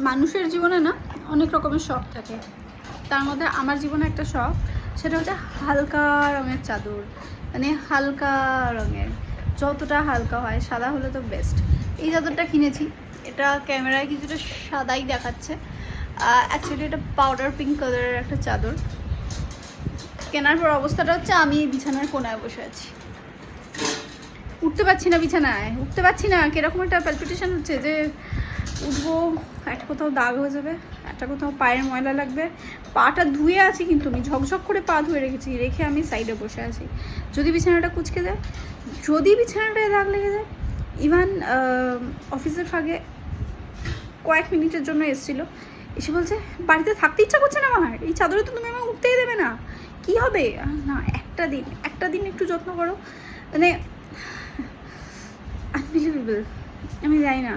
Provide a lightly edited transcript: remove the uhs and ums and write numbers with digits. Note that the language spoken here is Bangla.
মানুষের জীবনে না অনেক রকমের শখ থাকে, তার মধ্যে আমার জীবনে একটা শখ, সেটা হচ্ছে হালকা রঙের চাদর। মানে হালকা রঙের, যতটা হালকা হয়, সাদা হলে তো বেস্ট। এই চাদরটা কিনেছি, এটা ক্যামেরায় কিছুটা সাদাই দেখাচ্ছে, অ্যাকচুয়ালি এটা পাউডার পিঙ্ক কালারের একটা চাদর। কেনার পর অবস্থাটা হচ্ছে আমি বিছানার কোনায় বসে আছি, উঠতে পারছি না, বিছানায় উঠতে পারছি না। কিরকম একটা প্যালপিটেশন হচ্ছে যে উঠবো, একটা কোথাও দাগ হয়ে যাবে, একটা কোথাও পায়ের ময়লা লাগবে। পাটা ধুয়ে আছি, কিন্তু আমি ঝকঝক করে পা ধুয়ে রেখেছি, রেখে আমি সাইডে বসে আছি। যদি বিছানাটা কুচকে যায়, যদি বিছানাটায় দাগ লেগে যায়। ইভান অফিসের ফাঁকে কয়েক মিনিটের জন্য এসেছিলো, এসে বলছে বাড়িতে থাকতে ইচ্ছা করছে না আমার, এই চাদরে তো তুমি আমাকে উঠতেই দেবে না, কী হবে না। একটা দিন একটু যত্ন করো, মানে আনবিলিভেবল। আমি জানি না